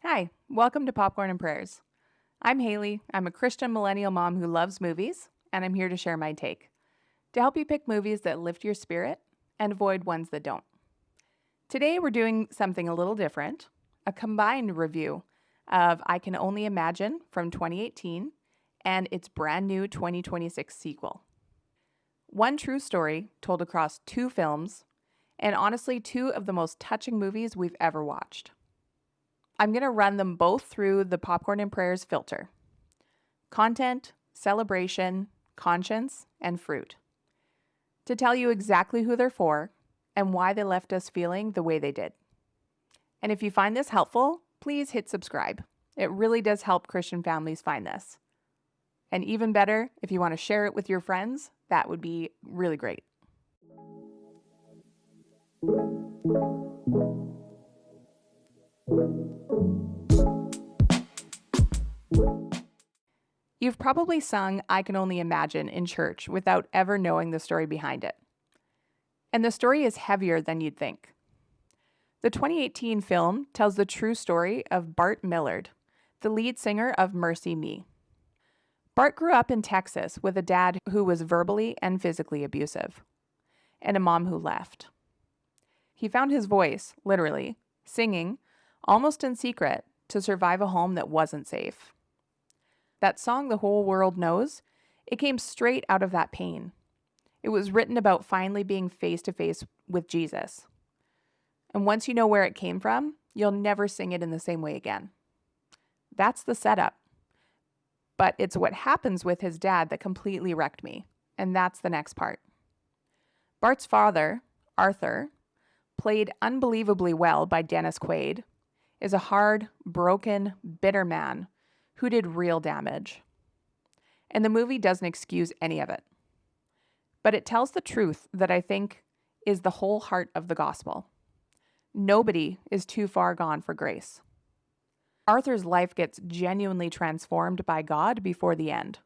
Hi, welcome to Popcorn and Prayers. I'm Haley. I'm a Christian millennial mom who loves movies, and I'm here to share my take, to help you pick movies that lift your spirit and avoid ones that don't. Today we're doing something a little different, a combined review of I Can Only Imagine from 2018 and its brand new 2026 sequel. One true story told across two films, and honestly, two of the most touching movies we've ever watched. I'm going to run them both through the Popcorn and Prayers filter: content, celebration, conscience, and fruit, to tell you exactly who they're for and why they left us feeling the way they did. And if you find this helpful, please hit subscribe. It really does help Christian families find this. And even better, if you want to share it with your friends, that would be really great. You've probably sung I Can Only Imagine in church without ever knowing the story behind it. And the story is heavier than you'd think. The 2018 film tells the true story of Bart Millard, the lead singer of Mercy Me. Bart grew up in Texas with a dad who was verbally and physically abusive, and a mom who left. He found his voice, literally, singing, almost in secret, to survive a home that wasn't safe. That song the whole world knows, it came straight out of that pain. It was written about finally being face to face with Jesus. And once you know where it came from, you'll never sing it in the same way again. That's the setup. But it's what happens with his dad that completely wrecked me. And that's the next part. Bart's father, Arthur, played unbelievably well by Dennis Quaid, is a hard, broken, bitter man who did real damage. And the movie doesn't excuse any of it. But it tells the truth that I think is the whole heart of the gospel. Nobody is too far gone for grace. Arthur's life gets genuinely transformed by God before the end,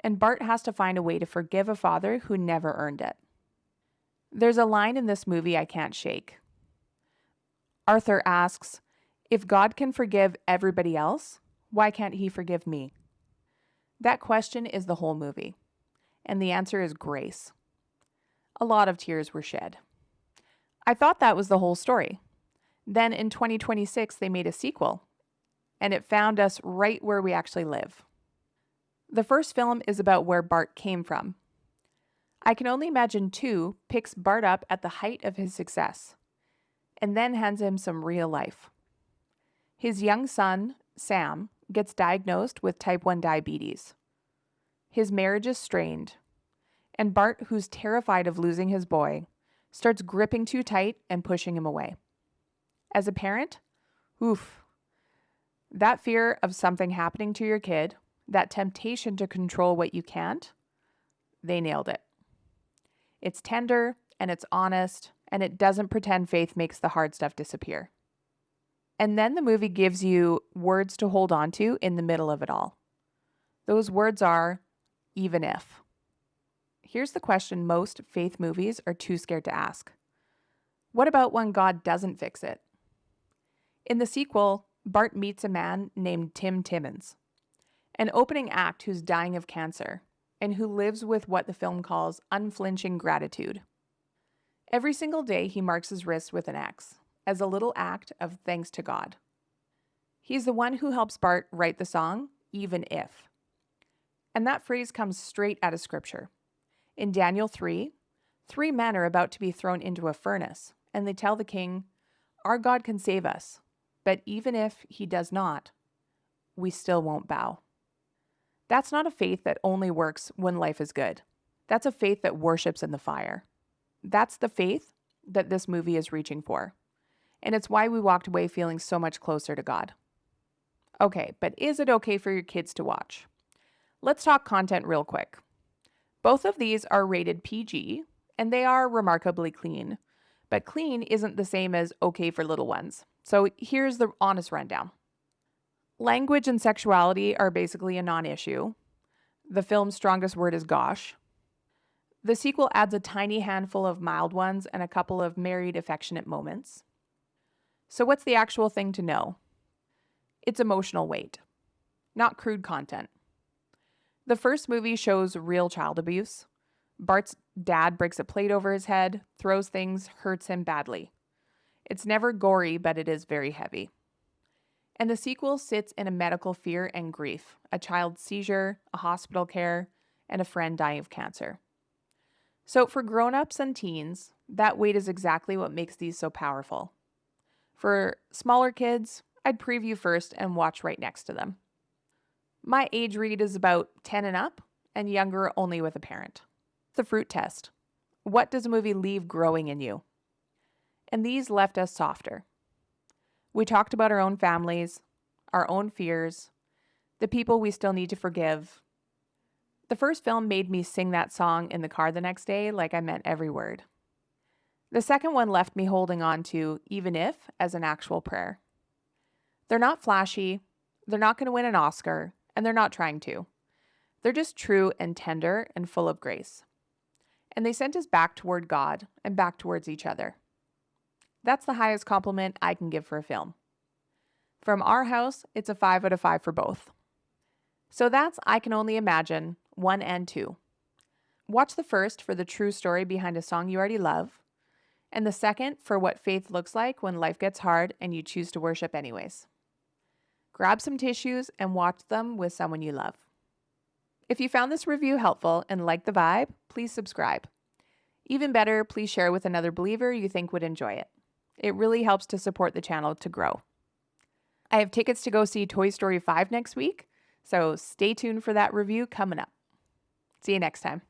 and Bart has to find a way to forgive a father who never earned it. There's a line in this movie I can't shake. Arthur asks, if God can forgive everybody else, why can't he forgive me? That question is the whole movie, and the answer is grace. A lot of tears were shed. I thought that was the whole story. Then in 2026, they made a sequel, and it found us right where we actually live. The first film is about where Bart came from. I Can Only Imagine 2 picks Bart up at the height of his success, and then hands him some real life. His young son, Sam, gets diagnosed with type 1 diabetes. His marriage is strained, and Bart, who's terrified of losing his boy, starts gripping too tight and pushing him away. As a parent, that fear of something happening to your kid, that temptation to control what you can't, they nailed it. It's tender, and it's honest, and it doesn't pretend faith makes the hard stuff disappear. And then the movie gives you words to hold on to in the middle of it all. Those words are, even if. Here's the question most faith movies are too scared to ask. What about when God doesn't fix it? In the sequel, Bart meets a man named Tim Timmons, an opening act who's dying of cancer and who lives with what the film calls unflinching gratitude. Every single day he marks his wrist with an X, as a little act of thanks to God. He's the one who helps Bart write the song, Even If. And that phrase comes straight out of Scripture. In Daniel 3, 3 men are about to be thrown into a furnace, and they tell the king, our God can save us, but even if he does not, we still won't bow. That's not a faith that only works when life is good. That's a faith that worships in the fire. That's the faith that this movie is reaching for. And it's why we walked away feeling so much closer to God. Okay, but is it okay for your kids to watch? Let's talk content real quick. Both of these are rated PG, and they are remarkably clean. But clean isn't the same as okay for little ones. So here's the honest rundown. Language and sexuality are basically a non-issue. The film's strongest word is gosh. The sequel adds a tiny handful of mild ones and a couple of married affectionate moments. So what's the actual thing to know? It's emotional weight, not crude content. The first movie shows real child abuse. Bart's dad breaks a plate over his head, throws things, hurts him badly. It's never gory, but it is very heavy. And the sequel sits in a medical fear and grief, a child's seizure, a hospital care, and a friend dying of cancer. So for grown-ups and teens, that weight is exactly what makes these so powerful. For smaller kids, I'd preview first and watch right next to them. My age read is about 10 and up, and younger only with a parent. The fruit test. What does a movie leave growing in you? And these left us softer. We talked about our own families, our own fears, the people we still need to forgive. The first film made me sing that song in the car the next day like I meant every word. The second one left me holding on to even if as an actual prayer. They're not flashy, they're not going to win an Oscar, and they're not trying to. They're just true and tender and full of grace. And they sent us back toward God and back towards each other. That's the highest compliment I can give for a film. From our house, it's a 5 out of 5 for both. So that's I Can Only Imagine 1 and 2. Watch the first for the true story behind a song you already love, and the second for what faith looks like when life gets hard and you choose to worship anyways. Grab some tissues and watch them with someone you love. If you found this review helpful and like the vibe, please subscribe. Even better, please share with another believer you think would enjoy it. It really helps to support the channel to grow. I have tickets to go see Toy Story 5 next week, so stay tuned for that review coming up. See you next time.